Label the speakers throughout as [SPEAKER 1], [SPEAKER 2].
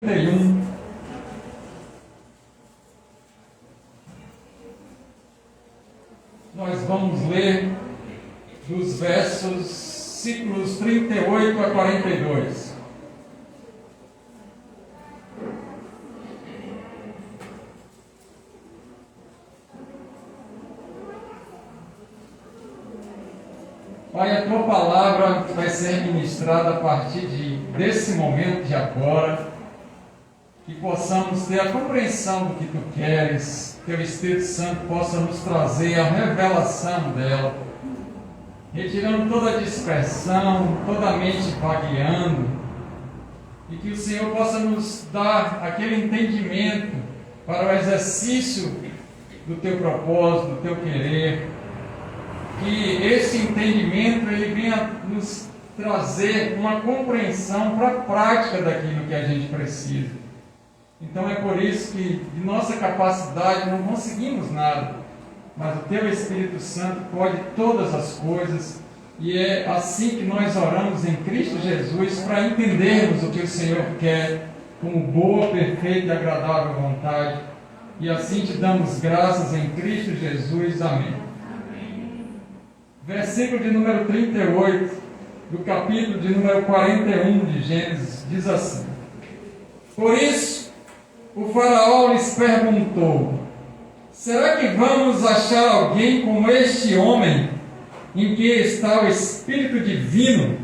[SPEAKER 1] 31. Nós vamos ler dos versículos 38 a 42. Pai, a tua palavra vai ser ministrada a partir desse momento de agora. Que possamos ter a compreensão do que tu queres, que o Espírito Santo possa nos trazer a revelação dela, retirando toda a dispersão, toda a mente vagueando, e que o Senhor possa nos dar aquele entendimento para o exercício do teu propósito, do teu querer, que esse entendimento ele venha nos trazer uma compreensão para a prática daquilo que a gente precisa. Então é por isso que de nossa capacidade não conseguimos nada, mas o teu Espírito Santo pode todas as coisas, e é assim que nós oramos em Cristo Jesus para entendermos o que o Senhor quer como boa, perfeita e agradável vontade, e assim te damos graças em Cristo Jesus. Amém. Versículo de número 38 do capítulo de número 41 de Gênesis diz assim: Por isso o faraó lhes perguntou: será que vamos achar alguém como este homem, em que está o Espírito Divino?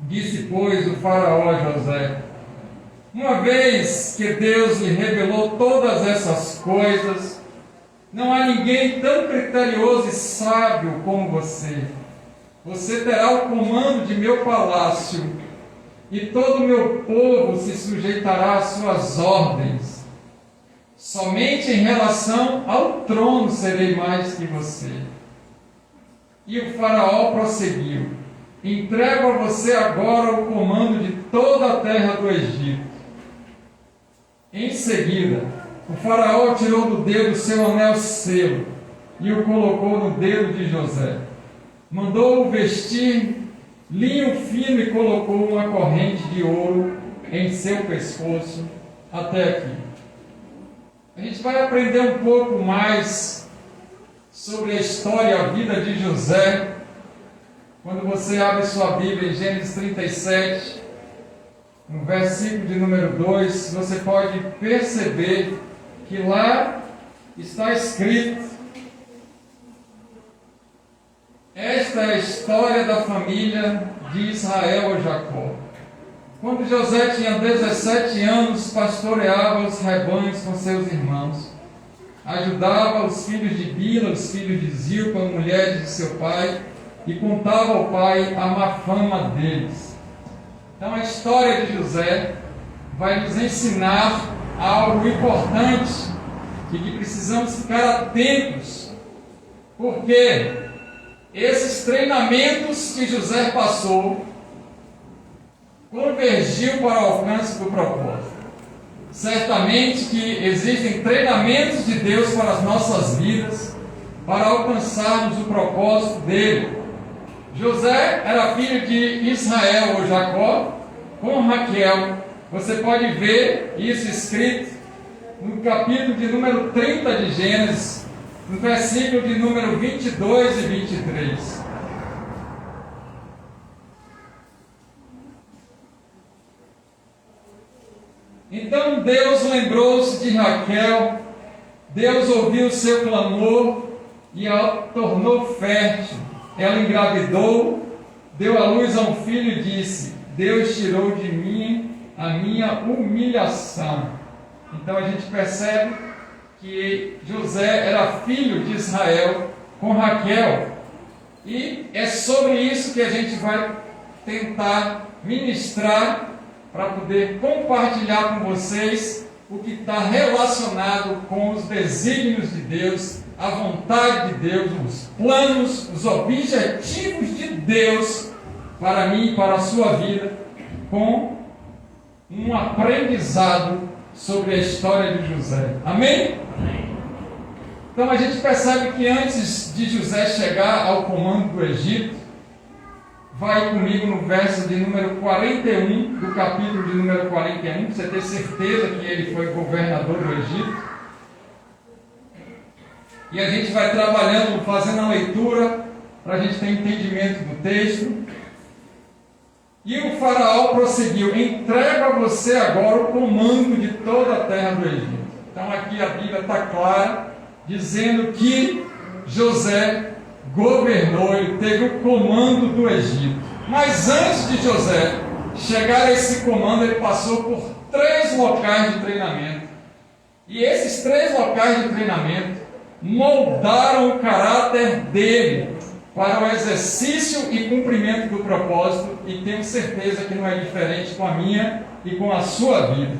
[SPEAKER 1] Disse, pois, o faraó a José: uma vez que Deus lhe revelou todas essas coisas, não há ninguém tão criterioso e sábio como você. Você terá o comando de meu palácio, e todo o meu povo se sujeitará às suas ordens. Somente em relação ao trono serei mais que você. E o faraó prosseguiu: entrego a você agora o comando de toda a terra do Egito. Em seguida, o faraó tirou do dedo seu anel selo e o colocou no dedo de José. Mandou-o vestir linho fino e colocou uma corrente de ouro em seu pescoço. Até aqui. A gente vai aprender um pouco mais sobre a história e a vida de José quando você abre sua Bíblia em Gênesis 37, no versículo de número 2, você pode perceber que lá está escrito: esta é a história da família de Israel ou Jacó. Quando José tinha 17 anos, pastoreava os rebanhos com seus irmãos. Ajudava os filhos de Bila, os filhos de Zilpa, mulheres de seu pai, e contava ao pai a má fama deles. Então a história de José vai nos ensinar algo importante e que precisamos ficar atentos, porque esses treinamentos que José passou convergiu para o alcance do propósito. Certamente que existem treinamentos de Deus para as nossas vidas, para alcançarmos o propósito dele. José era filho de Israel ou Jacó com Raquel. Você pode ver isso escrito no capítulo de número 30 de Gênesis, no versículo de número 22 e 23. Então Deus lembrou-se de Raquel, Deus ouviu o seu clamor e a tornou fértil. Ela engravidou, deu à luz a um filho e disse: Deus tirou de mim a minha humilhação. Então a gente percebe que José era filho de Israel com Raquel, e é sobre isso que a gente vai tentar ministrar para poder compartilhar com vocês o que está relacionado com os desígnios de Deus, a vontade de Deus, os planos, os objetivos de Deus para mim e para a sua vida, com um aprendizado sobre a história de José. Amém? Então a gente percebe que antes de José chegar ao comando do Egito, vai comigo no verso de número 41, do capítulo de número 41, para você ter certeza que ele foi governador do Egito. E a gente vai trabalhando, fazendo a leitura, para a gente ter entendimento do texto. E o faraó prosseguiu: entrego a você agora o comando de toda a terra do Egito. Então aqui a Bíblia está clara, dizendo que José governou, ele teve o comando do Egito. Mas antes de José chegar a esse comando, ele passou por 3 locais de treinamento. E esses 3 locais de treinamento moldaram o caráter dele para o exercício e cumprimento do propósito, e tenho certeza que não é diferente com a minha e com a sua vida.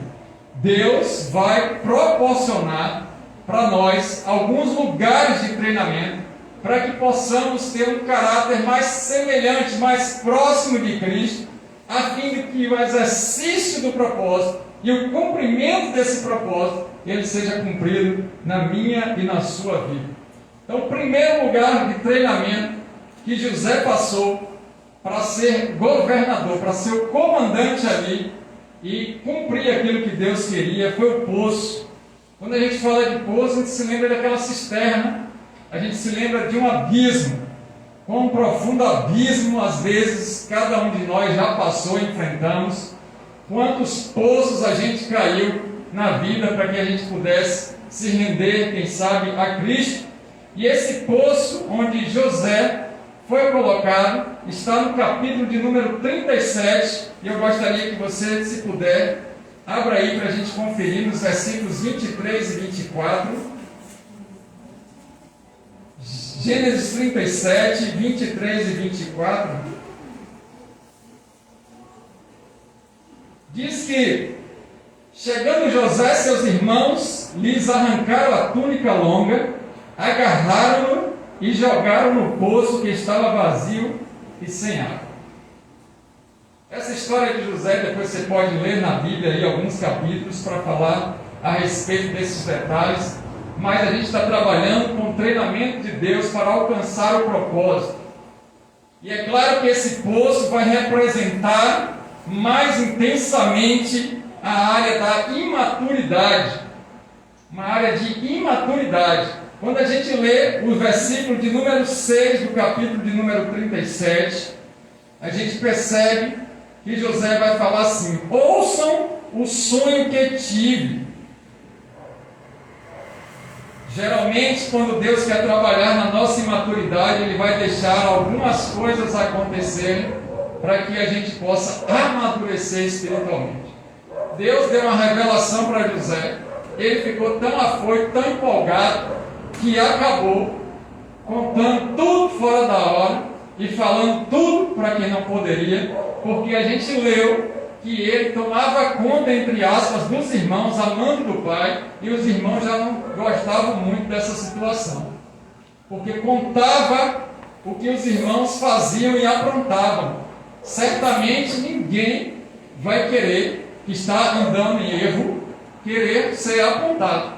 [SPEAKER 1] Deus vai proporcionar para nós alguns lugares de treinamento para que possamos ter um caráter mais semelhante, mais próximo de Cristo, a fim de que o exercício do propósito e o cumprimento desse propósito ele seja cumprido na minha e na sua vida. Então, o primeiro lugar de treinamento que José passou para ser governador, para ser o comandante ali e cumprir aquilo que Deus queria, foi o poço. Quando a gente fala de poço, a gente se lembra daquela cisterna, a gente se lembra de um abismo. Quão profundo abismo, às vezes, cada um de nós já passou e enfrentamos. Quantos poços a gente caiu na vida para que a gente pudesse se render, quem sabe, a Cristo. E esse poço onde José foi colocado está no capítulo de número 37, e eu gostaria que você, se puder, abra aí para a gente conferir nos versículos 23 e 24. Gênesis 37, 23 e 24. Diz que, chegando José, seus irmãos lhes arrancaram a túnica longa, agarraram-no e jogaram no poço que estava vazio e sem água. Essa história de José, depois você pode ler na Bíblia aí alguns capítulos para falar a respeito desses detalhes, mas a gente está trabalhando com o treinamento de Deus para alcançar o propósito. E é claro que esse poço vai representar mais intensamente a área da imaturidade, uma área de imaturidade. Quando a gente lê o versículo de número 6 do capítulo de número 37, a gente percebe que José vai falar assim: ouçam o sonho que tive. Geralmente, quando Deus quer trabalhar na nossa imaturidade, Ele vai deixar algumas coisas acontecerem para que a gente possa amadurecer espiritualmente. Deus deu uma revelação para José, ele ficou tão afoito, tão empolgado, que acabou contando tudo fora da hora e falando tudo para quem não poderia, porque a gente leu que ele tomava conta, entre aspas, dos irmãos, amando do pai, e os irmãos já não gostavam muito dessa situação, porque contava o que os irmãos faziam e aprontavam. Certamente ninguém vai querer, que está andando em erro, querer ser apontado.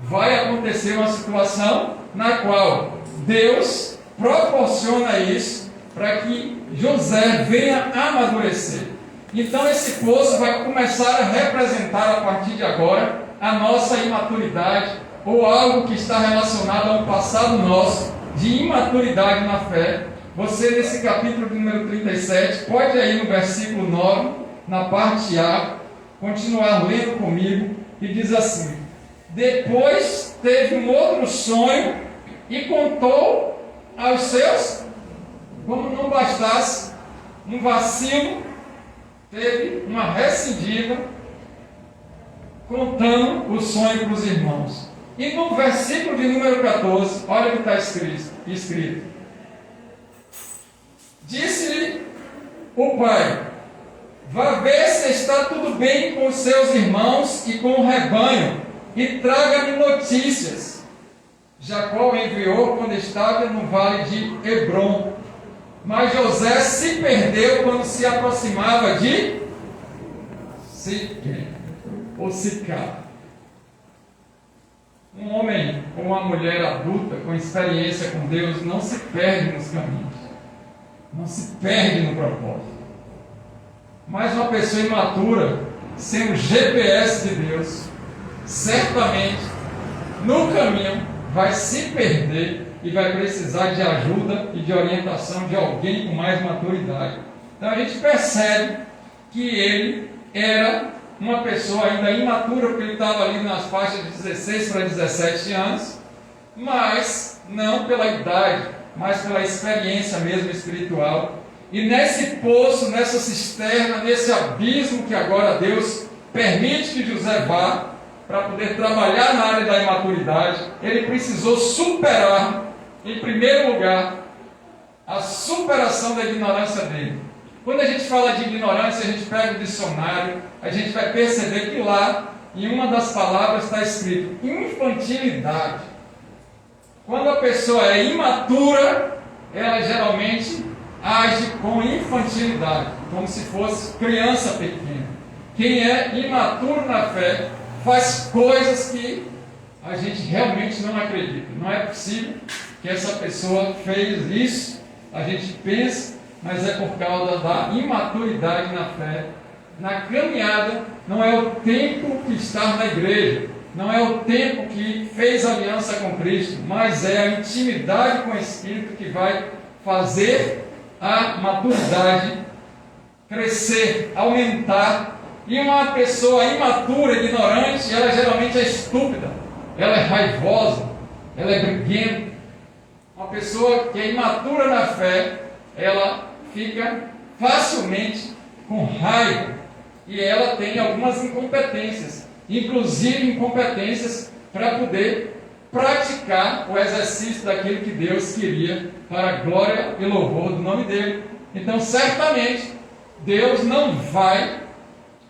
[SPEAKER 1] Vai acontecer uma situação na qual Deus proporciona isso para que José venha amadurecer. Então esse poço vai começar a representar a partir de agora a nossa imaturidade, ou algo que está relacionado a um passado nosso de imaturidade na fé. Você, nesse capítulo número 37, pode ir no versículo 9, na parte A, continuar lendo comigo, e diz assim: depois teve um outro sonho e contou aos seus, como não bastasse um vacilo, teve uma recidiva, contando o sonho para os irmãos. E no versículo de número 14, olha o que está escrito. Disse-lhe o pai: vá ver se está tudo bem com os seus irmãos e com o rebanho, e traga-me notícias. Jacó enviou quando estava no vale de Hebrom, mas José se perdeu quando se aproximava de Siquém, ou Sicá. Um homem ou uma mulher adulta com experiência com Deus não se perde nos caminhos. não se perde no propósito. Mas uma pessoa imatura, sem o GPS de Deus, certamente no caminho vai se perder e vai precisar de ajuda e de orientação de alguém com mais maturidade. Então a gente percebe que ele era uma pessoa ainda imatura, porque ele estava ali nas faixas de 16 para 17 anos, mas não pela idade, mas pela experiência mesmo espiritual. E nesse poço, nessa cisterna, nesse abismo que agora Deus permite que José vá, para poder trabalhar na área da imaturidade, ele precisou superar, em primeiro lugar, a superação da ignorância dele. Quando a gente fala de ignorância, a gente pega o dicionário, a gente vai perceber que lá, em uma das palavras, está escrito infantilidade. Quando a pessoa é imatura, ela geralmente age com infantilidade, como se fosse criança pequena. Quem é imaturo na fé faz coisas que a gente realmente não acredita. Não é possível que essa pessoa fez isso. A gente pensa, mas é por causa da imaturidade na fé. Na caminhada, não é o tempo que está na igreja, não é o tempo que fez aliança com Cristo, mas é a intimidade com o Espírito que vai fazer a maturidade crescer, aumentar. E uma pessoa imatura, ignorante, ela geralmente é estúpida, ela é raivosa, ela é briguenta. Uma pessoa que é imatura na fé, ela fica facilmente com raiva e ela tem algumas incompetências, inclusive incompetências para poder praticar o exercício daquilo que Deus queria para a glória e louvor do nome dele. Então, certamente, Deus não vai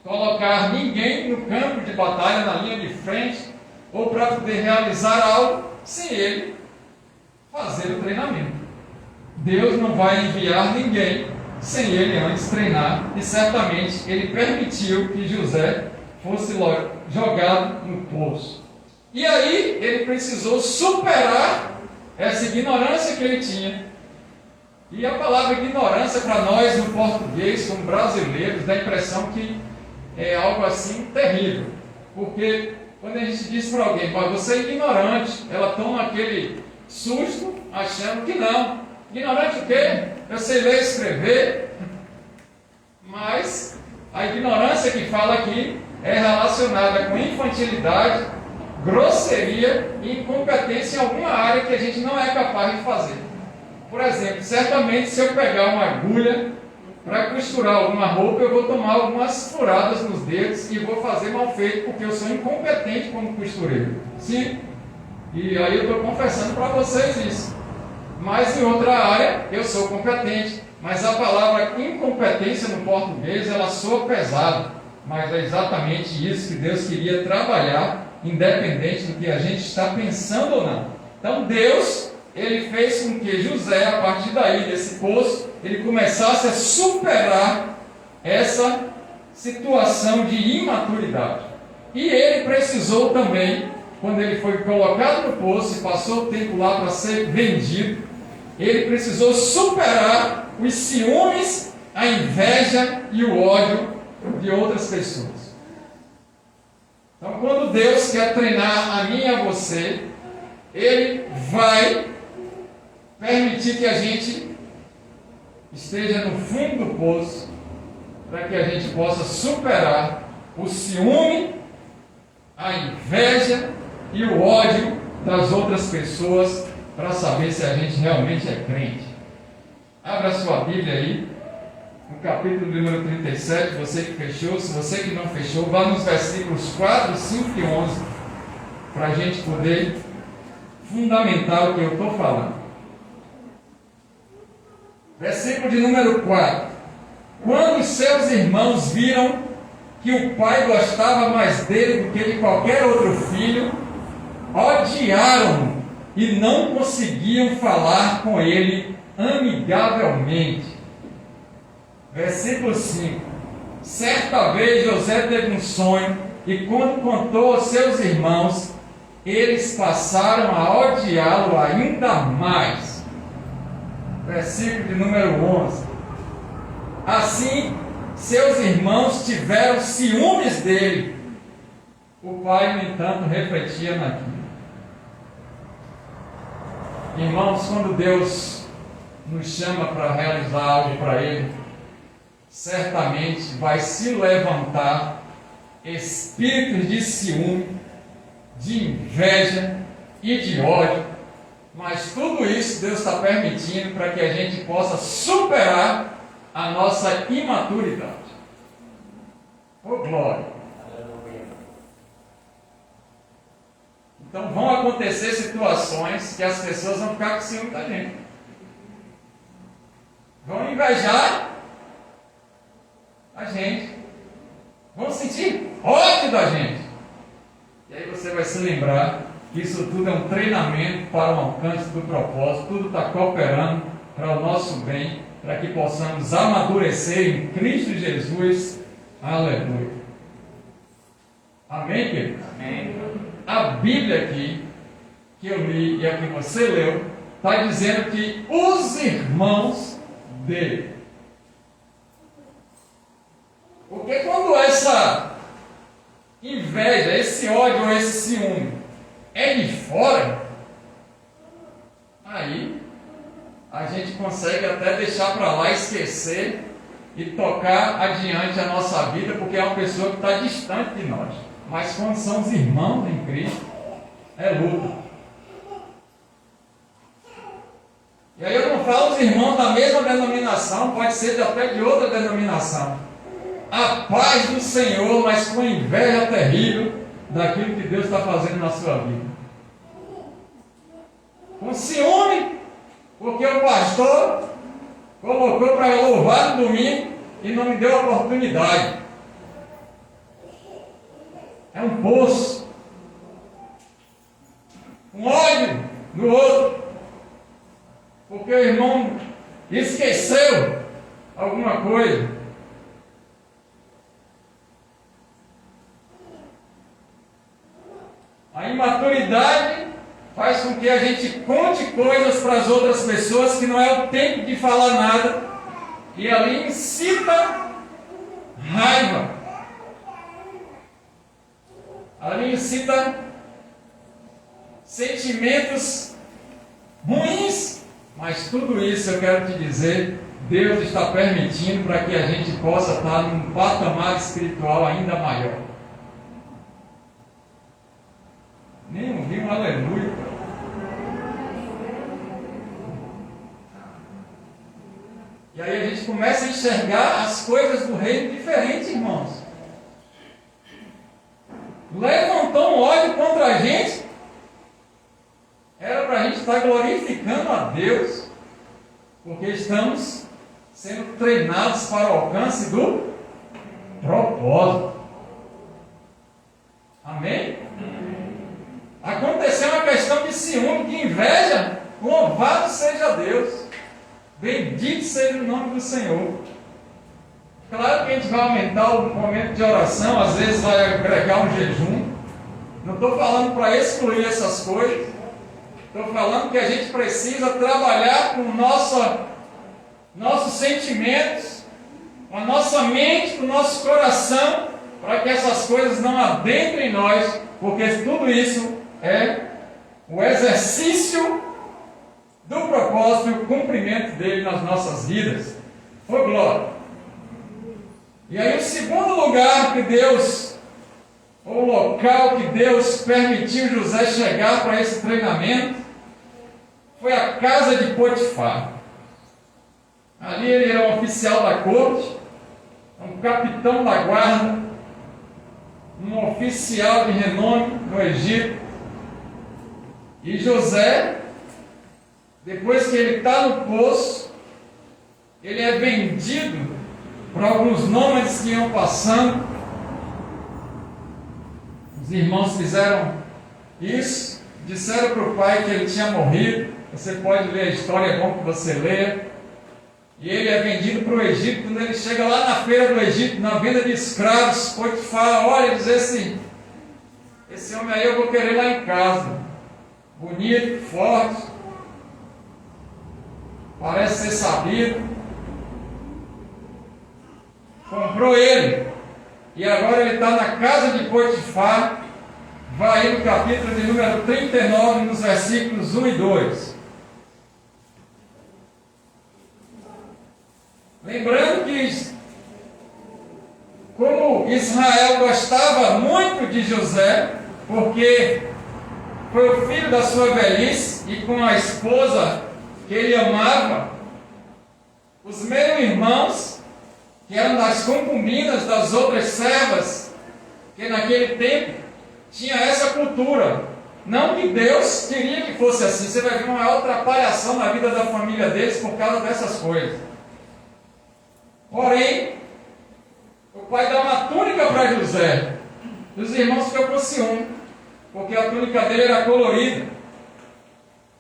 [SPEAKER 1] colocar ninguém no campo de batalha, na linha de frente, ou para poder realizar algo, sem ele fazer o treinamento. Deus não vai enviar ninguém sem ele antes treinar, e certamente ele permitiu que José fosse jogado no poço. E aí ele precisou superar essa ignorância que ele tinha. E a palavra ignorância para nós no português, como brasileiros, dá a impressão que é algo assim terrível. Porque quando a gente diz para alguém, você é ignorante, ela toma aquele susto achando que não. Ignorante o quê? Eu sei ler e escrever. Mas a ignorância que fala aqui é relacionada com infantilidade, grosseria e incompetência em alguma área que a gente não é capaz de fazer. Por exemplo, certamente se eu pegar uma agulha para costurar alguma roupa, eu vou tomar algumas furadas nos dedos e vou fazer mal feito, porque eu sou incompetente como costureiro. Sim? E aí eu estou confessando para vocês isso. Mas em outra área eu sou competente. Mas a palavra incompetência no português, ela soa pesada. Mas é exatamente isso que Deus queria trabalhar, independente do que a gente está pensando ou não. Então Deus, ele fez com que José, a partir daí, desse poço, ele começasse a superar essa situação de imaturidade. E ele precisou também, quando ele foi colocado no poço e passou o tempo lá para ser vendido, ele precisou superar os ciúmes, a inveja e o ódio de outras pessoas. Então, quando Deus quer treinar a mim e a você, ele vai permitir que a gente esteja no fundo do poço, para que a gente possa superar o ciúme, a inveja e o ódio das outras pessoas, para saber se a gente realmente é crente. Abra sua Bíblia aí, no capítulo número 37, você que fechou. Se você que não fechou, vá nos versículos 4, 5 e 11, para a gente poder fundamentar o que eu estou falando. Versículo de número 4. Quando seus irmãos viram que o pai gostava mais dele do que de qualquer outro filho, odiaram-no e não conseguiam falar com ele amigavelmente. Versículo 5. Certa vez José teve um sonho, e quando contou aos seus irmãos, eles passaram a odiá-lo ainda mais. versículo de número 11. Assim, seus irmãos tiveram ciúmes dele. O pai, no entanto, refletia naquilo. Irmãos, quando Deus nos chama para realizar algo para Ele, certamente vai se levantar espíritos de ciúme, de inveja e de ódio, mas tudo isso Deus está permitindo para que a gente possa superar a nossa imaturidade. Oh, glória! Então vão acontecer situações que as pessoas vão ficar com ciúme da gente. Vão invejar a gente. Vão sentir ódio da gente. E aí você vai se lembrar que isso tudo é um treinamento para o alcance do propósito. Tudo está cooperando para o nosso bem, para que possamos amadurecer em Cristo Jesus. Aleluia. Amém, querido? Amém. A Bíblia aqui, que eu li e a que você leu, está dizendo que os irmãos dele. Porque quando essa inveja, esse ódio ou esse ciúme é de fora, aí a gente consegue até deixar para lá, esquecer e tocar adiante a nossa vida, porque é uma pessoa que está distante de nós. Mas quando são os irmãos em Cristo, é luta. E aí eu não falo os irmãos da mesma denominação, pode ser até de outra denominação. A paz do Senhor, mas com inveja terrível daquilo que Deus está fazendo na sua vida. Com ciúme, porque o pastor colocou para louvar no domingo e não me deu a oportunidade. É um poço. Um ódio no outro. Porque o irmão esqueceu alguma coisa. A imaturidade faz com que a gente conte coisas para as outras pessoas que não é o tempo de falar nada. E ali incita raiva. Ali incita sentimentos ruins, mas tudo isso eu quero te dizer, Deus está permitindo para que a gente possa estar num patamar espiritual ainda maior. Nem ouvi um aleluia. E aí a gente começa a enxergar as coisas do reino diferente, irmãos. Levantou um ódio contra a gente, era para a gente estar glorificando a Deus, porque estamos sendo treinados para o alcance do propósito. Amém? Aconteceu uma questão de ciúme, de inveja, louvado seja Deus, bendito seja o nome do Senhor. Claro que a gente vai aumentar o momento de oração, às vezes vai agregar um jejum. Não estou falando para excluir essas coisas. Estou falando que a gente precisa trabalhar com nossos sentimentos, com a nossa mente, com o nosso coração, para que essas coisas não adentrem em nós, porque tudo isso é o exercício do propósito e o cumprimento dele nas nossas vidas. Ô glória! E aí o segundo lugar que Deus, o local que Deus permitiu José chegar para esse treinamento, foi a casa de Potifar. Ali ele era um oficial da corte, um capitão da guarda, um oficial de renome no Egito. E José, depois que ele está no poço, ele é vendido para alguns nômades que iam passando. Os irmãos fizeram isso, disseram para o pai que ele tinha morrido. Você pode ler a história, é bom que você leia. E ele é vendido para o Egito. Quando ele chega lá na feira do Egito, na venda de escravos, Potifar olha e diz assim: esse homem aí eu vou querer lá em casa, bonito, forte. parece ser sabido, comprou ele, e agora ele está na casa de Potifar. Vai aí no capítulo de número 39, nos versículos 1 e 2. Lembrando que, como Israel gostava muito de José, porque foi o filho da sua velhice e com a esposa que ele amava, os meio-irmãos, que eram das concubinas das outras servas, que naquele tempo tinha essa cultura. Não que Deus queria que fosse assim, você vai ver uma maior atrapalhação na vida da família deles por causa dessas coisas. Porém, o pai dá uma túnica para José. Os irmãos ficam com ciúme, porque a túnica dele era colorida.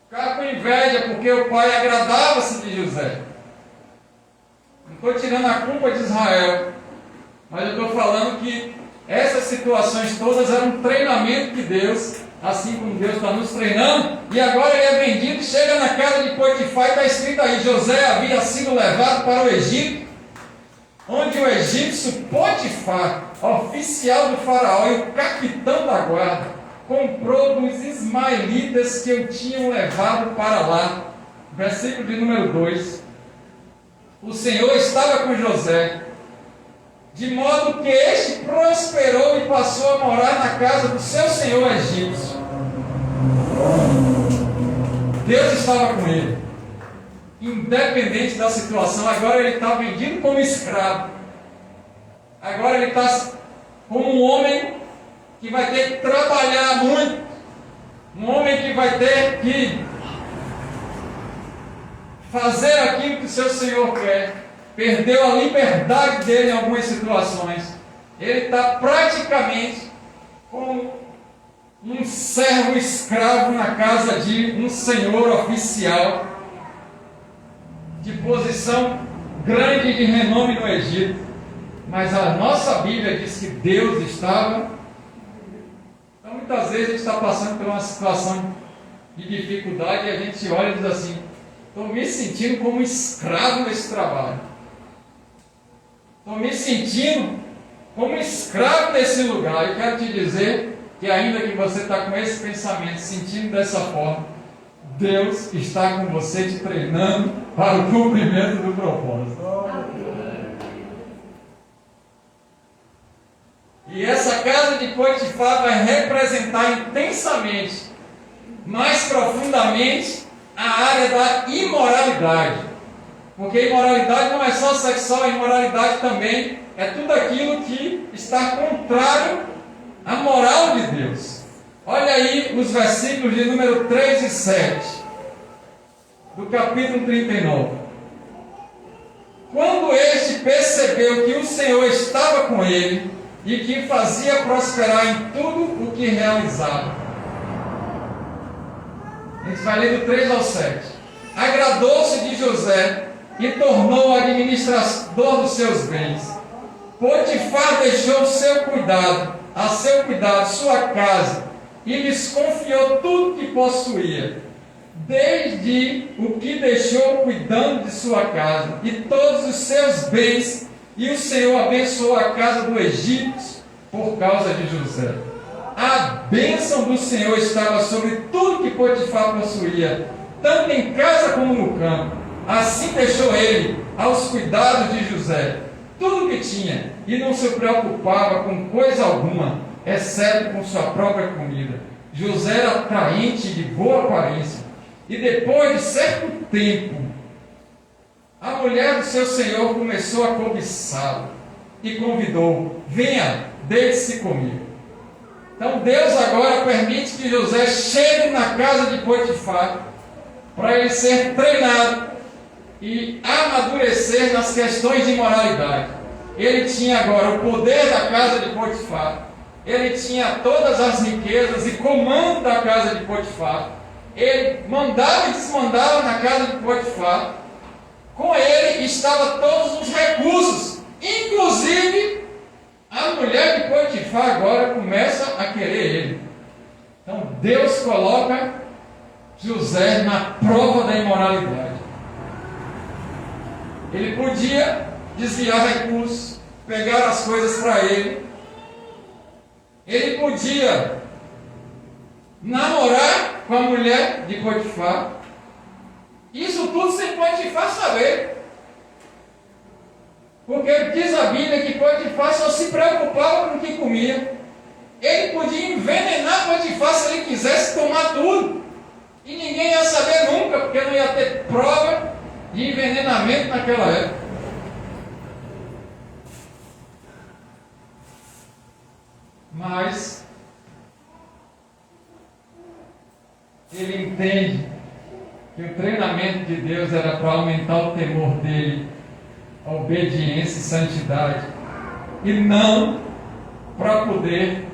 [SPEAKER 1] Ficaram com inveja, porque o pai agradava-se de José. Não estou tirando a culpa de Israel, mas eu estou falando que essas situações todas eram um treinamento de Deus, assim como Deus está nos treinando. E agora ele é vendido, chega na casa de Potifar e está escrito aí: José havia sido levado para o Egito, onde o egípcio Potifar, oficial do faraó e o capitão da guarda, comprou dos ismaelitas que o tinham levado para lá. Versículo de número 2. O Senhor estava com José, de modo que este prosperou e passou a morar na casa do seu senhor egípcio. Deus estava com ele, independente da situação. Agora ele está vendido como escravo. Agora ele está como um homem que vai ter que trabalhar muito, um homem que vai ter que fazer aquilo que o seu senhor quer. Perdeu a liberdade dele em algumas situações. Ele está praticamente como um servo escravo na casa de um senhor oficial de posição grande de renome no Egito. Mas a nossa Bíblia diz que Deus estava. Então muitas vezes a gente está passando por uma situação de dificuldade e a gente olha e diz assim: estou me sentindo como um escravo nesse trabalho. Estou me sentindo como um escravo nesse lugar. Eu quero te dizer que ainda que você está com esse pensamento, sentindo dessa forma, Deus está com você te treinando para o cumprimento do propósito. E essa casa de Potifar vai representar intensamente, mais profundamente, a área da imoralidade. Porque imoralidade não é só sexual, a imoralidade também é tudo aquilo que está contrário à moral de Deus. Olha aí os versículos de número 3 e 7, do capítulo 39. Quando este percebeu que o Senhor estava com ele e que fazia prosperar em tudo o que realizava. A gente vai ler do 3 ao 7. Agradou-se de José e tornou administrador dos seus bens. Potifar deixou a seu cuidado sua casa e lhes confiou tudo que possuía, desde o que deixou cuidando de sua casa e todos os seus bens, e o Senhor abençoou a casa do Egito por causa de José. A bênção do Senhor estava sobre tudo que Potifar possuía, tanto em casa como no campo. Assim deixou ele aos cuidados de José tudo o que tinha, e não se preocupava com coisa alguma, exceto com sua própria comida. José era atraente e de boa aparência, e depois de certo tempo, a mulher do seu senhor começou a cobiçá-lo, e convidou: venha, deite-se comigo. Então Deus agora permite que José chegue na casa de Potifar, para ele ser treinado e amadurecer nas questões de moralidade. Ele tinha agora o poder da casa de Potifar, ele tinha todas as riquezas e comando da casa de Potifar, ele mandava e desmandava na casa de Potifar. Com ele estavam todos os recursos, inclusive a mulher de Potifar agora começa a querer ele. Então Deus coloca José na prova da imoralidade. Ele podia desviar recursos, pegar as coisas para ele. Ele podia namorar com a mulher de Potifar. Isso tudo sem Potifar saber. Porque diz a Bíblia que Potifar só se preocupava com o que comia. Ele podia envenenar Potifar se ele quisesse tomar tudo. E ninguém ia saber nunca, porque não ia ter prova de envenenamento naquela época. Mas ele entende que o treinamento de Deus era para aumentar o temor dele, a obediência e santidade, e não para poder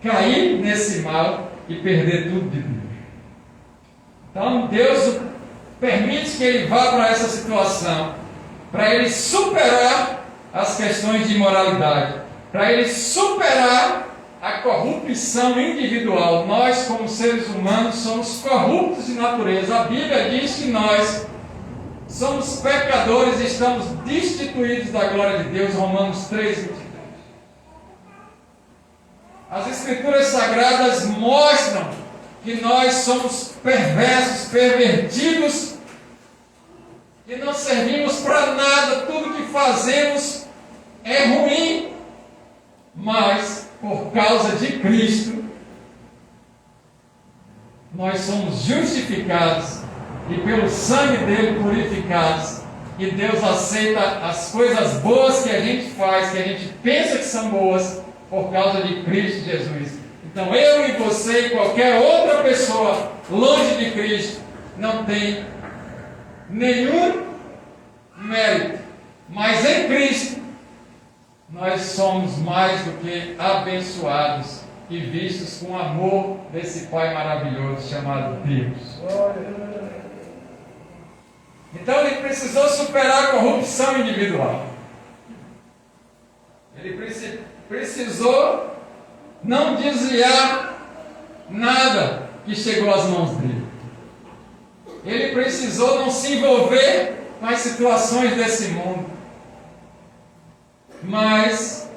[SPEAKER 1] cair nesse mal e perder tudo de Deus. Então Deus permite que ele vá para essa situação, para ele superar as questões de imoralidade, para ele superar a corrupção individual. Nós, como seres humanos, somos corruptos de natureza. A Bíblia diz que nós somos pecadores e estamos destituídos da glória de Deus. Romanos 3:23. As Escrituras Sagradas mostram que nós somos perversos, pervertidos, que não servimos para nada, tudo que fazemos é ruim, mas por causa de Cristo, nós somos justificados e pelo sangue dele purificados, e Deus aceita as coisas boas que a gente faz, que a gente pensa que são boas, por causa de Cristo Jesus. Então eu e você e qualquer outra pessoa longe de Cristo não tem nenhum mérito, mas em Cristo nós somos mais do que abençoados e vistos com o amor desse Pai maravilhoso chamado Deus. Então ele precisou superar a corrupção individual. Ele precisou não desviar nada que chegou às mãos dele. Ele precisou não se envolver com as situações desse mundo. Mas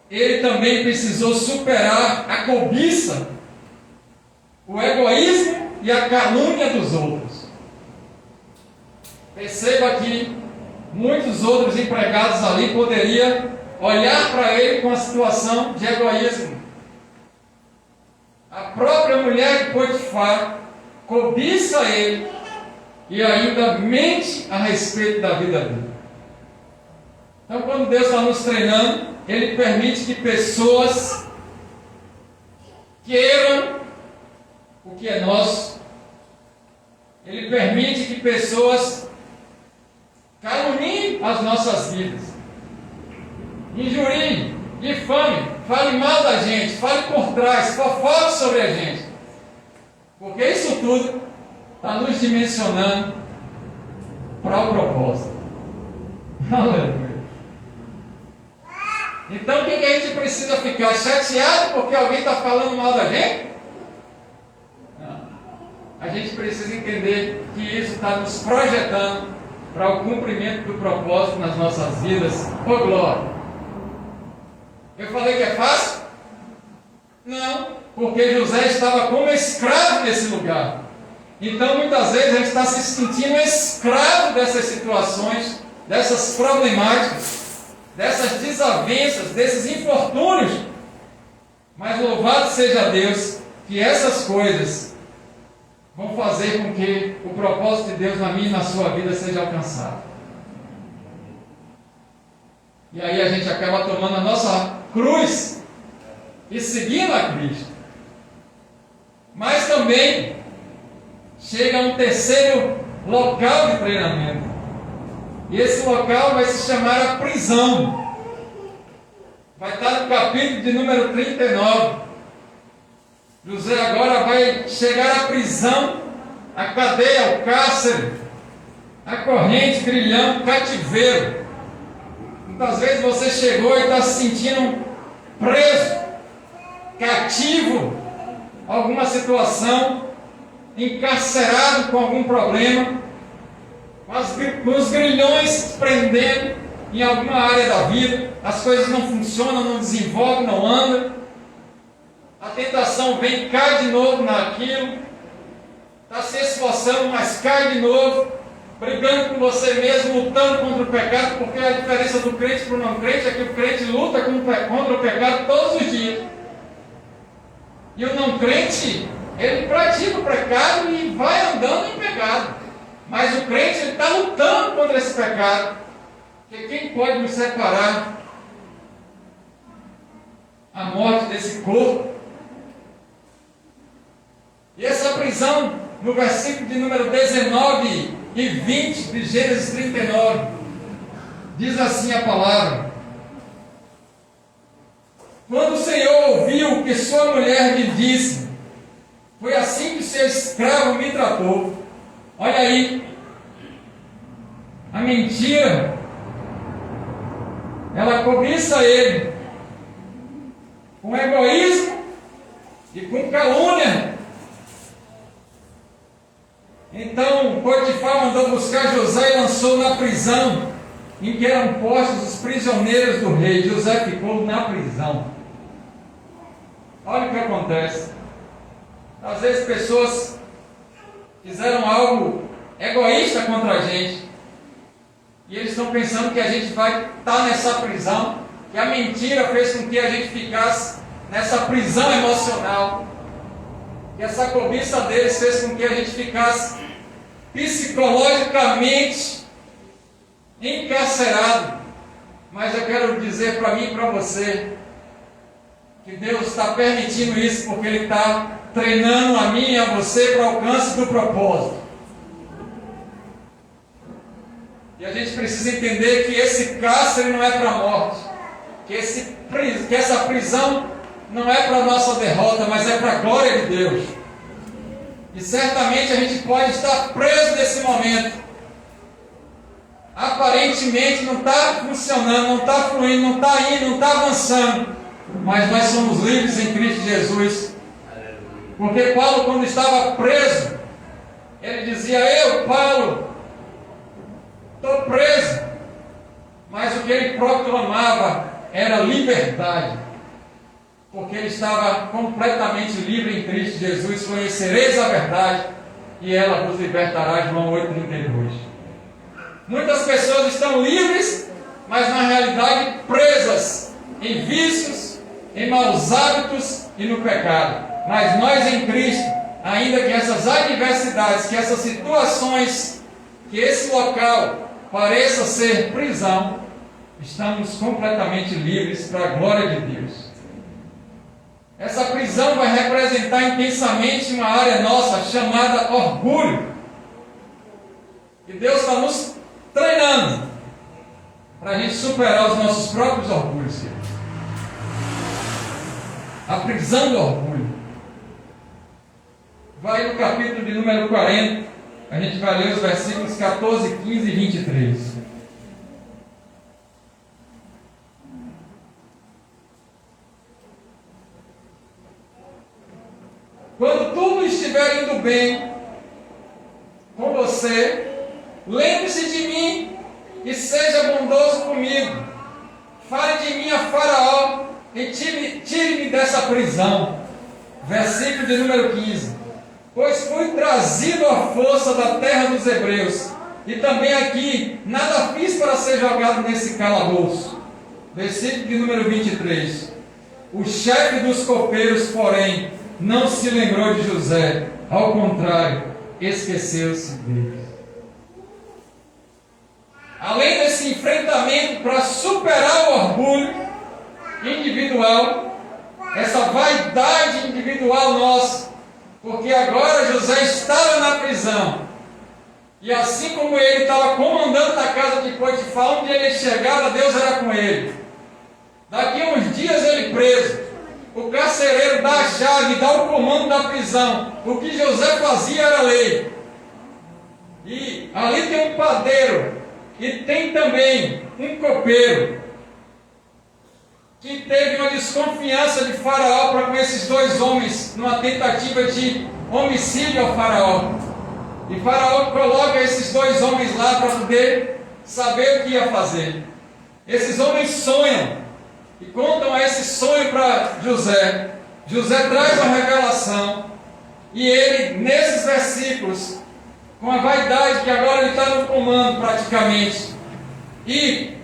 [SPEAKER 1] ele também precisou superar a cobiça, o egoísmo e a calúnia dos outros. Perceba que muitos outros empregados ali poderiam olhar para ele com a situação de egoísmo. A própria mulher de Potifar cobiça ele e ainda mente a respeito da vida dele. Então, quando Deus está nos treinando, Ele permite que pessoas queiram o que é nosso. Ele permite que pessoas caluniem as nossas vidas, injuriem, difamem, falem mal da gente, falem por trás, fofoquem sobre a gente. Porque isso tudo está nos dimensionando para o propósito. Aleluia. Então o que a gente precisa ficar chateado porque alguém está falando mal da gente? Não. A gente precisa entender que isso está nos projetando para o cumprimento do propósito nas nossas vidas. Ô glória! Eu falei que é fácil? Não, porque José estava como escravo nesse lugar. Então muitas vezes a gente está se sentindo escravo dessas situações, dessas problemáticas, dessas desavenças, desses infortúnios. Mas louvado seja Deus que essas coisas vão fazer com que o propósito de Deus na minha e na sua vida seja alcançado. E aí a gente acaba tomando a nossa cruz e seguindo a Cristo. Mas também chega um terceiro local de treinamento. E esse local vai se chamar a prisão. Vai estar no capítulo de número 39. José agora vai chegar à prisão, à cadeia, ao cárcere, à corrente, grilhão, cativeiro. Muitas vezes você chegou e está se sentindo preso, cativo, alguma situação, encarcerado com algum problema, com os grilhões prendendo em alguma área da vida, as coisas não funcionam, não desenvolvem, não andam, a tentação vem, cai de novo naquilo, está se esforçando, mas cai de novo, brigando com você mesmo, lutando contra o pecado, porque a diferença do crente para o não crente é que o crente luta contra o pecado todos os dias. E o não crente, ele pratica o pecado e vai andando em pecado. Mas o crente, ele está lutando contra esse pecado. Porque quem pode nos separar a morte desse corpo? E essa prisão, no versículo de número 19 e 20 de Gênesis 39, diz assim a palavra: quando o Senhor ouviu que sua mulher lhe disse, foi assim que seu escravo me tratou. Olha aí, a mentira, ela cobiça ele com egoísmo e com calúnia. Então Potifar mandou buscar José e lançou na prisão em que eram postos os prisioneiros do rei. José ficou na prisão. Olha o que acontece. Às vezes pessoas fizeram algo egoísta contra a gente e eles estão pensando que a gente vai estar nessa prisão, que a mentira fez com que a gente ficasse nessa prisão emocional, que essa cobiça deles fez com que a gente ficasse psicologicamente encarcerado. Mas eu quero dizer para mim e para você que Deus está permitindo isso porque Ele está treinando a mim e a você para o alcance do propósito. E a gente precisa entender que esse cárcere não é para a morte, que essa prisão não é para a nossa derrota, mas é para a glória de Deus. E certamente a gente pode estar preso nesse momento. Aparentemente não está funcionando, não está fluindo, não está indo, não está avançando. Mas nós somos livres em Cristo Jesus. Porque Paulo, quando estava preso, ele dizia: eu, Paulo, estou preso. Mas o que ele proclamava era liberdade. Porque ele estava completamente livre em Cristo Jesus. Conhecereis a verdade e ela vos libertará. João 8,32. Muitas pessoas estão livres, mas na realidade presas em vícios, em maus hábitos e no pecado. Mas nós em Cristo, ainda que essas adversidades, que essas situações, que esse local pareça ser prisão, estamos completamente livres para a glória de Deus. Essa prisão vai representar intensamente uma área nossa chamada orgulho. E Deus está nos treinando para a gente superar os nossos próprios orgulhos. A prisão do orgulho. Vai no capítulo de número 40, a gente vai ler os versículos 14, 15 e 23. Quando tudo estiver indo bem com você, lembre-se de mim e seja bondoso comigo. Fale de mim a Faraó e tire-me dessa prisão. Versículo de número 15. Pois fui trazido à força da terra dos hebreus, e também aqui nada fiz para ser jogado nesse calabouço. Versículo de número 23. O chefe dos copeiros, porém, não se lembrou de José, ao contrário, esqueceu-se dele. Além desse enfrentamento para superar o orgulho individual, essa vaidade individual nossa, porque agora José estava na prisão, e assim como ele estava comandando na casa de Potifar, onde ele chegava, Deus era com ele. Daqui a uns dias ele preso, o carcereiro dá a chave, dá o comando da prisão. O que José fazia era lei. E ali tem um padeiro, e tem também um copeiro, que teve uma desconfiança de Faraó para com esses dois homens, numa tentativa de homicídio ao Faraó. E Faraó coloca esses dois homens lá para poder saber o que ia fazer. Esses homens sonham e contam esse sonho para José. José traz uma revelação e ele, nesses versículos, com a vaidade que agora ele está no comando praticamente, e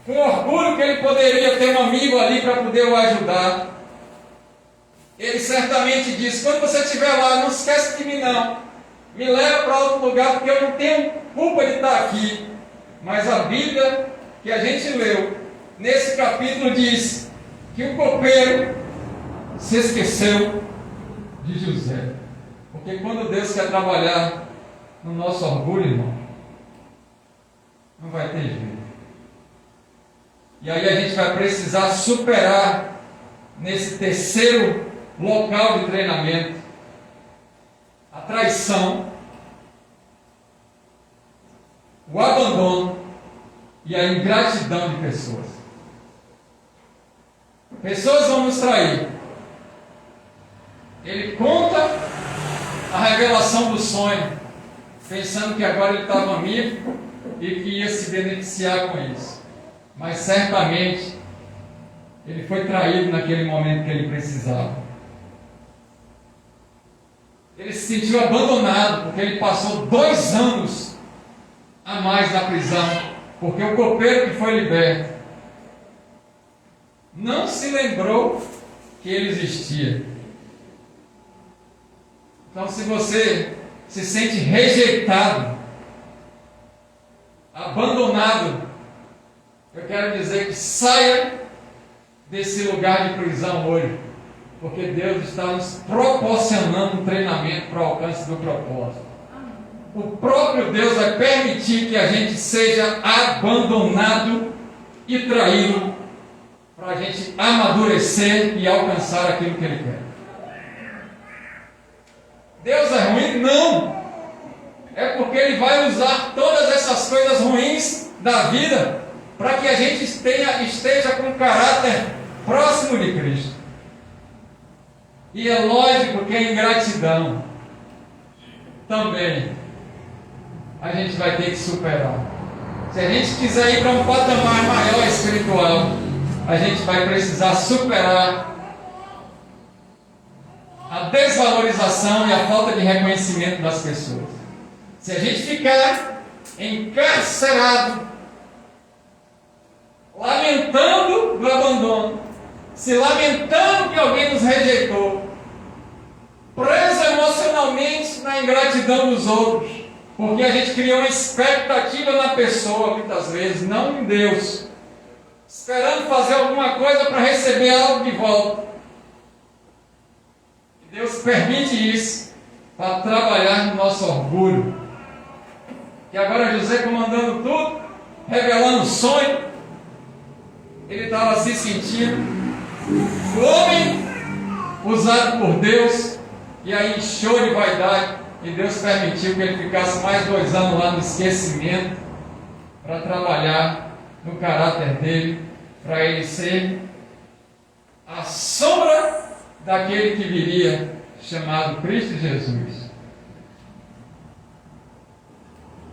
[SPEAKER 1] com orgulho que ele poderia ter um amigo ali para poder o ajudar, ele certamente diz: quando você estiver lá, não esquece de mim não, me leva para outro lugar, porque eu não tenho culpa de estar aqui. Mas a Bíblia que a gente leu, nesse capítulo, diz que o copeiro se esqueceu de José. Porque quando Deus quer trabalhar no nosso orgulho, irmão, não vai ter jeito. E aí a gente vai precisar superar nesse terceiro local de treinamento a traição, o abandono e a ingratidão de pessoas. Pessoas vão nos trair. Ele conta a revelação do sonho, pensando que agora ele estava amigo e que ia se beneficiar com isso. Mas certamente ele foi traído naquele momento que ele precisava. Ele se sentiu abandonado porque ele passou 2 anos a mais na prisão, porque o copeiro que foi liberto não se lembrou que ele existia. Então, se você se sente rejeitado, abandonado, eu quero dizer que saia desse lugar de prisão hoje, porque Deus está nos proporcionando um treinamento para o alcance do propósito. O próprio Deus vai permitir que a gente seja abandonado e traído para a gente amadurecer e alcançar aquilo que Ele quer. Deus é ruim? Não! É porque Ele vai usar todas essas coisas ruins da vida para que a gente esteja com um caráter próximo de Cristo. E é lógico que a ingratidão também a gente vai ter que superar. Se a gente quiser ir para um patamar maior espiritual, a gente vai precisar superar a desvalorização e a falta de reconhecimento das pessoas. Se a gente ficar encarcerado, lamentando do abandono, se lamentando que alguém nos rejeitou, preso emocionalmente na ingratidão dos outros, porque a gente criou uma expectativa na pessoa, muitas vezes, não em Deus, esperando fazer alguma coisa para receber algo de volta. E Deus permite isso para trabalhar no nosso orgulho. E agora José comandando tudo, revelando o sonho, ele estava se sentindo o homem usado por Deus, e aí encheu de vaidade, e Deus permitiu que ele ficasse mais 2 anos lá no esquecimento, para trabalhar no caráter dele, para ele ser a sombra daquele que viria, chamado Cristo Jesus.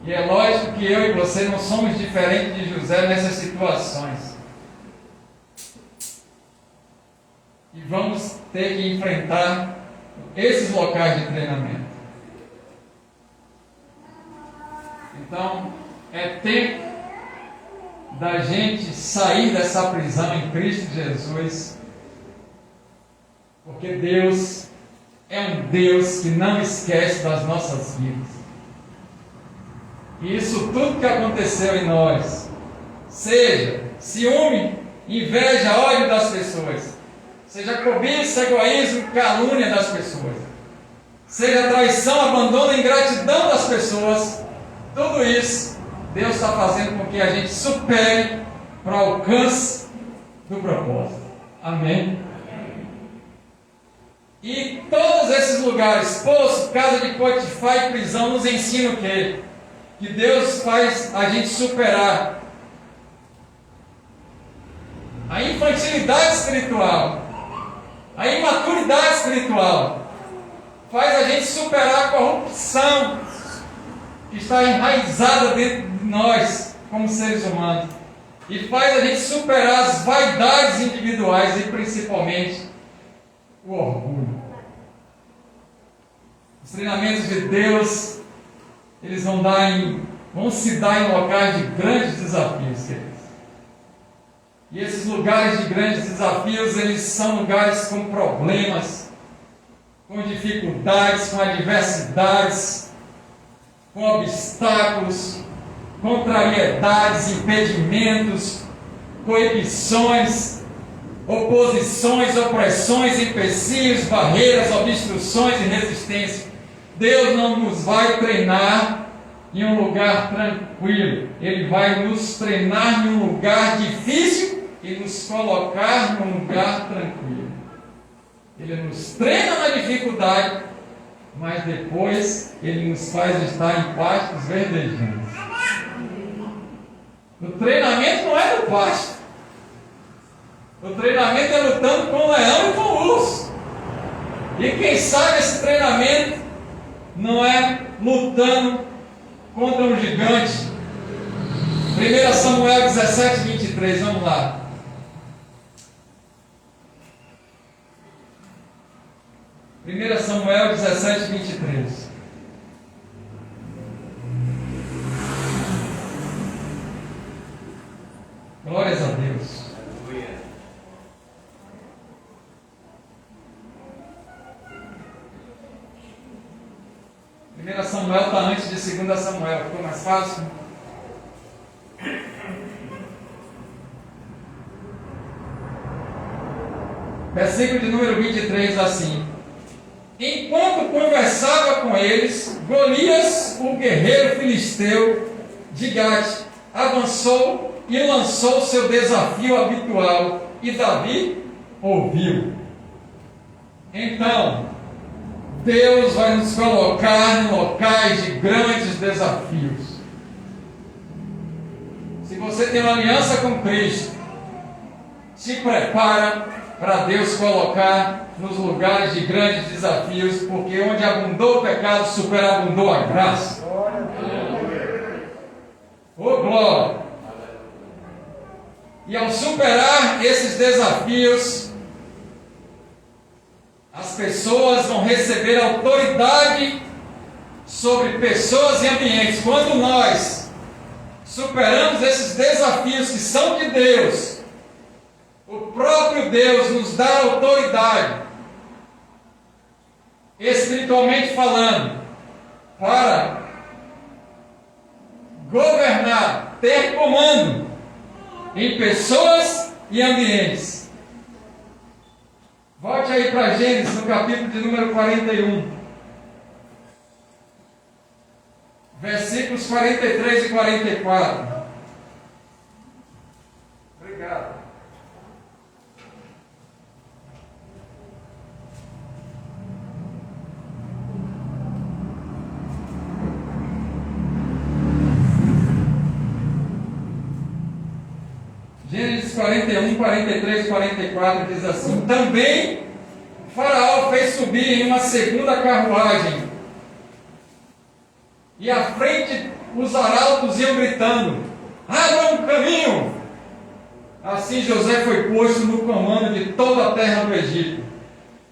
[SPEAKER 1] E é lógico que eu e você não somos diferentes de José nessas situações. E vamos ter que enfrentar esses locais de treinamento. Então, é tempo da gente sair dessa prisão em Cristo Jesus, porque Deus é um Deus que não esquece das nossas vidas. E isso tudo que aconteceu em nós, seja ciúme, inveja, ódio das pessoas, seja cobiça, egoísmo, calúnia das pessoas, seja traição, abandono, ingratidão das pessoas, tudo isso Deus está fazendo com que a gente supere para o alcance do propósito. Amém? E todos esses lugares, poço, casa de Potifar e prisão, nos ensinam o quê? Que Deus faz a gente superar a infantilidade espiritual, a imaturidade espiritual, faz a gente superar a corrupção que está enraizada dentro de nós, como seres humanos, e faz a gente superar as vaidades individuais e principalmente o orgulho. Os treinamentos de Deus, eles vão se dar em locais de grandes desafios, queridos. E esses lugares de grandes desafios, eles são lugares com problemas, com dificuldades, com adversidades, com obstáculos, contrariedades, impedimentos, coibições, oposições, opressões, empecilhos, barreiras, obstruções e resistência. Deus não nos vai treinar em um lugar tranquilo. Ele vai nos treinar em um lugar difícil e nos colocar num lugar tranquilo. Ele nos treina na dificuldade, mas depois Ele nos faz estar em pastos verdejantes. O treinamento não é no pasto. O treinamento é lutando com o leão e com o urso. E quem sabe esse treinamento não é lutando contra um gigante. 1 Samuel 17, 23, vamos lá. 1 Samuel 17, 23. Glórias a Deus. Aleluia. 1 Samuel está antes de 2 Samuel. Ficou mais fácil? Versículo de número 23, assim. Enquanto conversava com eles, Golias, o guerreiro filisteu de Gate, avançou e lançou seu desafio habitual, e Davi ouviu. Então, Deus vai nos colocar em locais de grandes desafios. Se você tem uma aliança com Cristo, se prepara para Deus colocar nos lugares de grandes desafios, porque onde abundou o pecado, superabundou a graça. Oh, glória! E ao superar esses desafios, as pessoas vão receber autoridade sobre pessoas e ambientes. Quando nós superamos esses desafios que são de Deus, o próprio Deus nos dá autoridade, espiritualmente falando, para governar, ter comando em pessoas e ambientes. Volte aí para Gênesis, no capítulo de número 41. Versículos 43 e 44. Obrigado. Gênesis 41, 43 e 44 diz assim: Também Faraó fez subir em uma segunda carruagem, e à frente os arautos iam gritando: abra um caminho! Assim José foi posto no comando de toda a terra do Egito.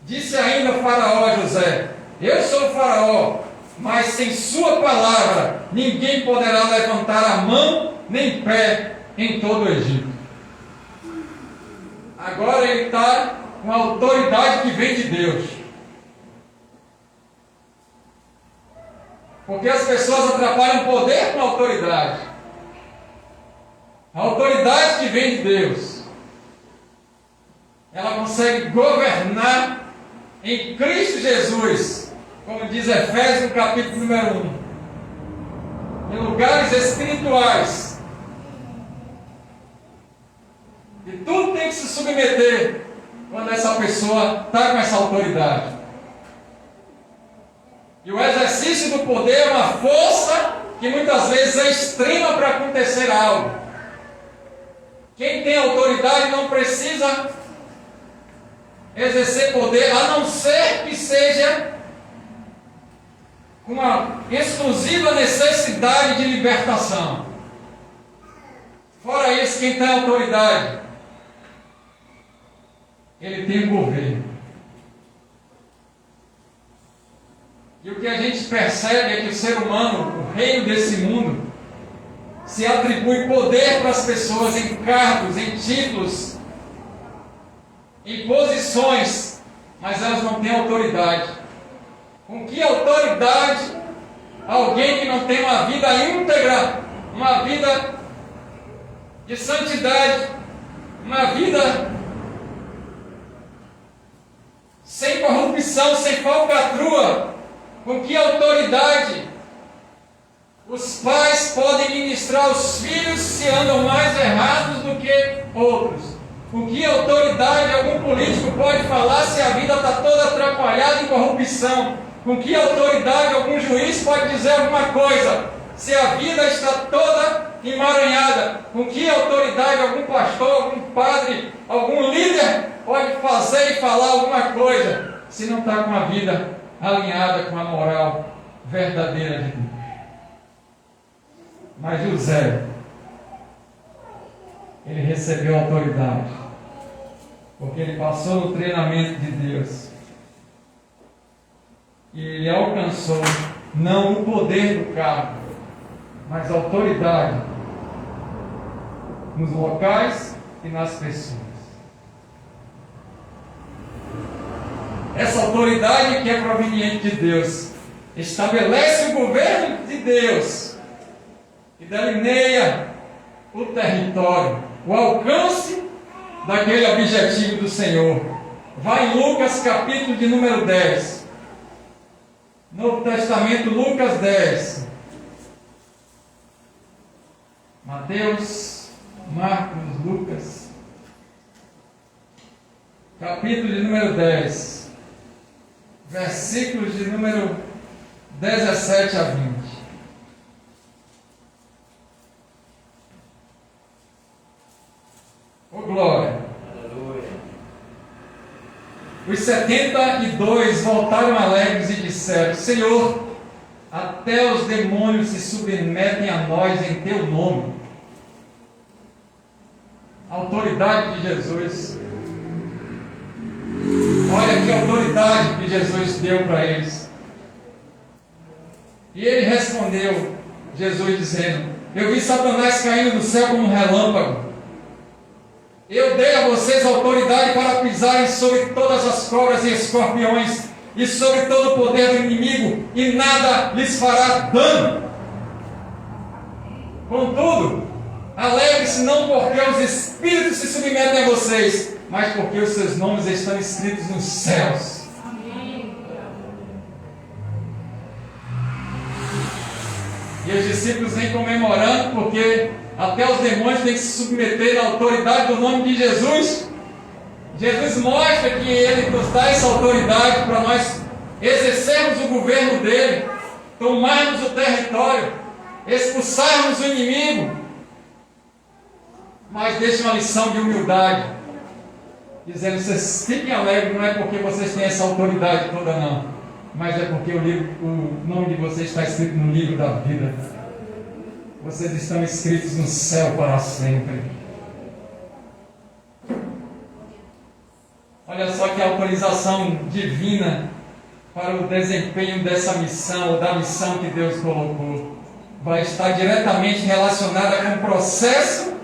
[SPEAKER 1] Disse ainda Faraó a José: Eu sou Faraó, mas sem sua palavra ninguém poderá levantar a mão nem pé em todo o Egito. Agora ele está com a autoridade que vem de Deus. Porque as pessoas atrapalham o poder com a autoridade. A autoridade que vem de Deus, ela consegue governar em Cristo Jesus, como diz Efésios no capítulo número 1, em lugares espirituais. E tudo tem que se submeter quando essa pessoa está com essa autoridade. E o exercício do poder é uma força que muitas vezes é extrema para acontecer algo. Quem tem autoridade não precisa exercer poder, a não ser que seja com uma exclusiva necessidade de libertação. Fora isso, quem tem autoridade? Ele tem um governo. E o que a gente percebe é que o ser humano, o reino desse mundo, se atribui poder para as pessoas em cargos, em títulos, em posições, mas elas não têm autoridade. Com que autoridade alguém que não tem uma vida íntegra, uma vida de santidade, uma vida sem corrupção, sem falcatrua, com que autoridade os pais podem ministrar aos filhos se andam mais errados do que outros? Com que autoridade algum político pode falar se a vida está toda atrapalhada em corrupção? Com que autoridade algum juiz pode dizer alguma coisa se a vida está toda emaranhada? Com que autoridade algum pastor, algum padre, algum líder pode fazer e falar alguma coisa se não está com a vida alinhada com a moral verdadeira de Deus? Mas José, ele recebeu autoridade, porque ele passou no treinamento de Deus. E ele alcançou não o poder do cargo, mas a autoridade nos locais e nas pessoas. Essa autoridade que é proveniente de Deus estabelece o governo de Deus e delineia o território, o alcance daquele objetivo do Senhor. Vai em Lucas capítulo de número 10. Novo Testamento, Lucas 10. Mateus, Marcos, Lucas. Capítulo de número 10. Versículos de número 17 a 20. Ô glória! Aleluia! Os 72 voltaram alegres e disseram: Senhor, até os demônios se submetem a nós em teu nome. A autoridade de Jesus. Olha que autoridade que Jesus deu para eles. E ele respondeu, Jesus dizendo: eu vi Satanás caindo do céu como um relâmpago. Eu dei a vocês autoridade para pisarem sobre todas as cobras e escorpiões e sobre todo o poder do inimigo, e nada lhes fará dano. Contudo, alegre-se não porque os espíritos se submetem a vocês, mas porque os seus nomes estão escritos nos céus. E os discípulos vêm comemorando porque até os demônios têm que se submeter à autoridade do nome de Jesus. Jesus mostra que Ele nos dá essa autoridade para nós exercermos o governo dEle, tomarmos o território, expulsarmos o inimigo. Mas deixa uma lição de humildade, dizendo: vocês fiquem alegres, não é porque vocês têm essa autoridade toda não, mas é porque o nome de vocês está escrito no livro da vida. Vocês estão escritos no céu para sempre. Olha só que autorização divina para o desempenho dessa missão, ou da missão que Deus colocou, vai estar diretamente relacionada com o processo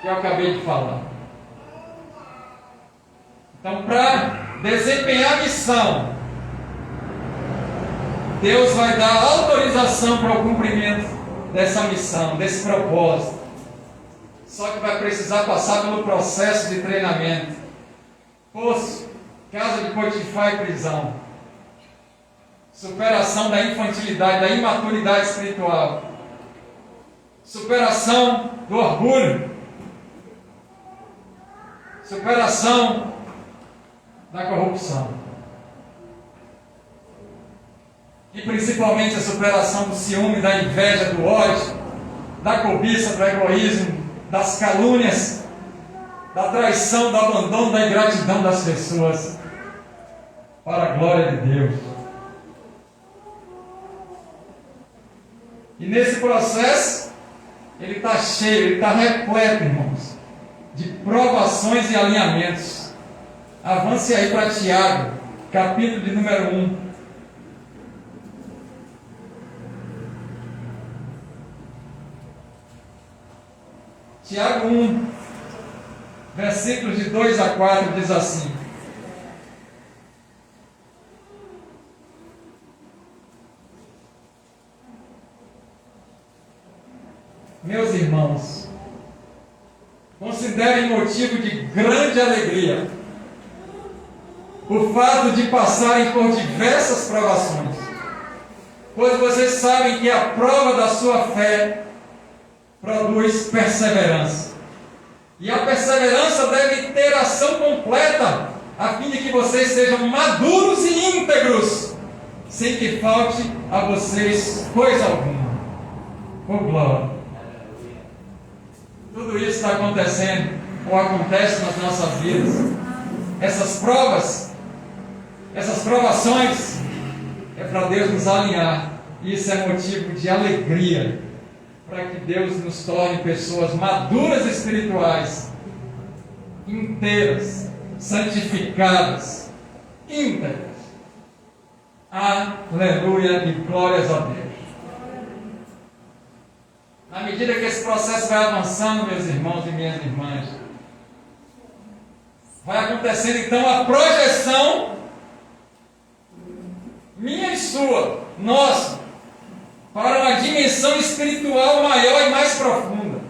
[SPEAKER 1] que eu acabei de falar. Então, para desempenhar a missão, Deus vai dar autorização para o cumprimento dessa missão, desse propósito. Só que vai precisar passar pelo processo de treinamento. Poço, casa de Potifar e prisão. Superação da infantilidade, da imaturidade espiritual. Superação do orgulho. Superação da corrupção. E principalmente a superação do ciúme, da inveja, do ódio, da cobiça, do egoísmo, das calúnias, da traição, do abandono, da ingratidão das pessoas, para a glória de Deus. E nesse processo, ele está cheio, ele está repleto, irmãos, de provações e alinhamentos. Avance aí para Tiago, capítulo de número 1. Tiago 1, versículos de 2 a 4, diz assim: Meus irmãos, considerem motivo de grande alegria o fato de passarem por diversas provações, pois vocês sabem que a prova da sua fé produz perseverança. E a perseverança deve ter ação completa, a fim de que vocês sejam maduros e íntegros, sem que falte a vocês coisa alguma. Oh glória! Tudo isso está acontecendo, ou acontece nas nossas vidas. Essas provas, essas provações, é para Deus nos alinhar. Isso é motivo de alegria, para que Deus nos torne pessoas maduras espirituais, inteiras, santificadas, íntegras. Aleluia e glórias a Deus. Na medida que esse processo vai avançando, meus irmãos e minhas irmãs, vai acontecendo então a projeção minha e sua, nossa, para uma dimensão espiritual maior e mais profunda.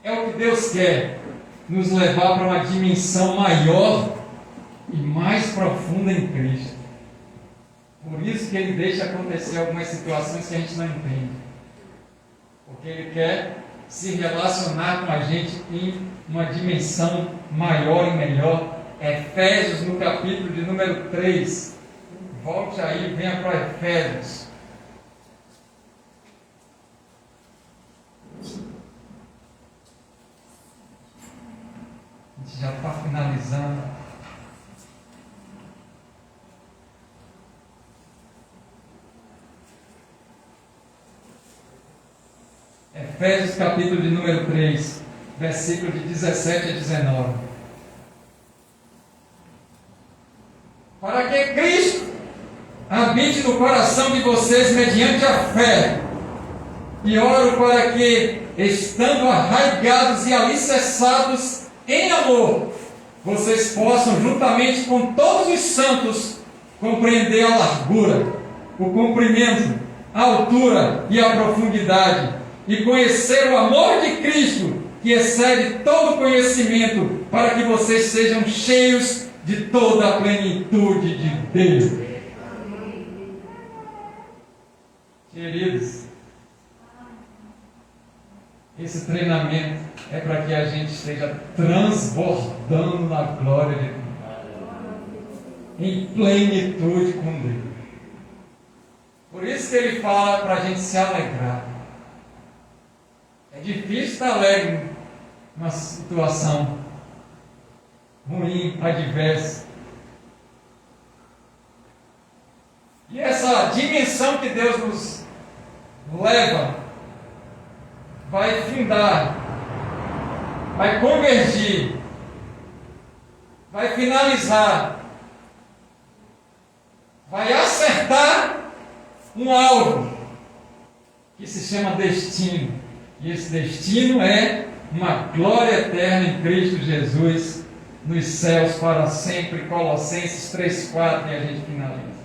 [SPEAKER 1] É o que Deus quer, nos levar para uma dimensão maior e mais profunda em Cristo. Por isso que Ele deixa acontecer algumas situações que a gente não entende. Porque Ele quer se relacionar com a gente em uma dimensão maior e melhor. Efésios, no capítulo de número 3. Volte aí, venha para Efésios. A gente já está finalizando. Efésios capítulo de número 3, versículo de 17 a 19. Para que Cristo habite no coração de vocês mediante a fé, e oro para que, estando arraigados e alicerçados em amor, vocês possam, juntamente com todos os santos, compreender a largura, o comprimento, a altura e a profundidade, e conhecer o amor de Cristo, que excede todo conhecimento, para que vocês sejam cheios de toda a plenitude de Deus. Queridos, esse treinamento é para que a gente esteja transbordando na glória de Deus, em plenitude com Deus. Por isso que Ele fala para a gente se alegrar. É difícil estar alegre numa situação ruim, adversa. E essa dimensão que Deus nos leva vai findar, vai convergir, vai finalizar, vai acertar um alvo que se chama destino. E esse destino é uma glória eterna em Cristo Jesus, nos céus para sempre. Colossenses 3,4, e a gente finaliza.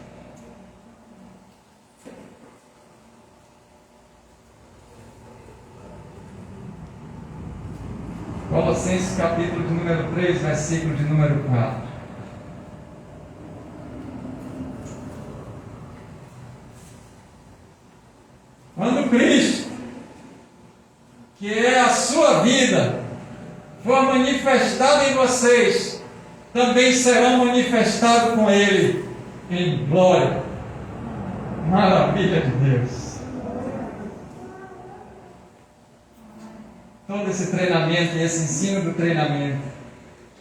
[SPEAKER 1] Colossenses capítulo de número 3, versículo de número 4. Quando Cristo, que é a sua vida, for manifestado em vocês, também serão manifestados com Ele em glória. Maravilha de Deus. Todo esse treinamento e esse ensino do treinamento,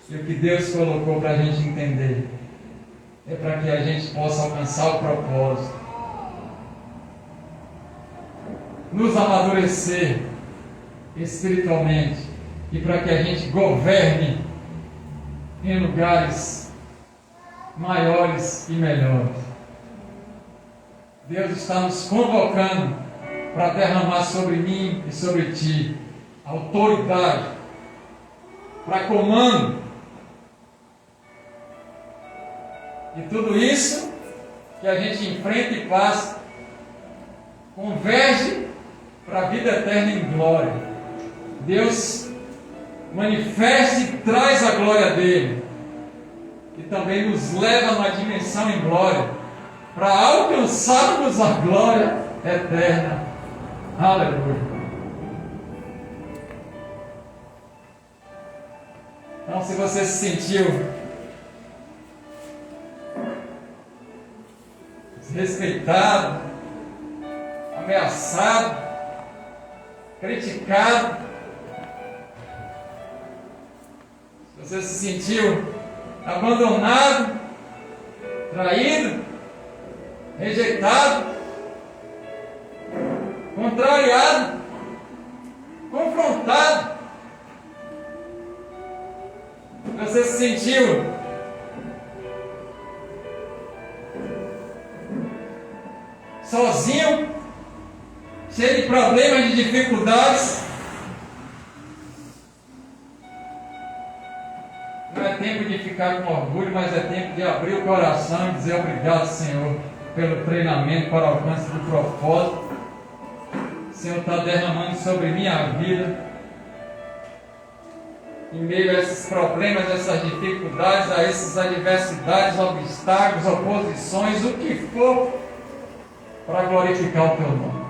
[SPEAKER 1] e o que Deus colocou para a gente entender, é para que a gente possa alcançar o propósito. nos amadurecer espiritualmente e para que a gente governe em lugares maiores e melhores. Deus está nos convocando para derramar sobre mim e sobre ti autoridade, para comando. E tudo isso que a gente enfrenta e passa converge para a vida eterna em glória. Deus manifesta e traz a glória dele, e também nos leva numa dimensão em glória, para alcançarmos a glória eterna. Aleluia. Então, se você se sentiu desrespeitado, ameaçado, criticado, se você se sentiu abandonado, traído, rejeitado, contrariado, confrontado, você se sentiu sozinho, cheio de problemas, de dificuldades, não é tempo de ficar com orgulho, mas é tempo de abrir o coração e dizer obrigado, Senhor, pelo treinamento para o alcance do propósito. O Senhor está derramando sobre minha vida, em meio a esses problemas, a essas dificuldades, a essas adversidades, obstáculos, oposições, o que for, para glorificar o teu nome.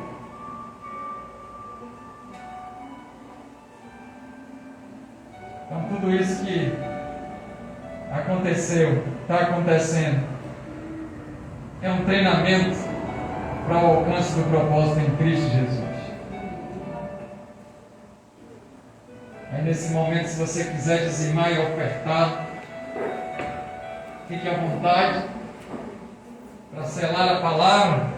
[SPEAKER 1] Então, tudo isso que aconteceu, está acontecendo, é um treinamento para o alcance do propósito em Cristo Jesus. Aí nesse momento, se você quiser dizimar e ofertar, fique à vontade para selar a palavra.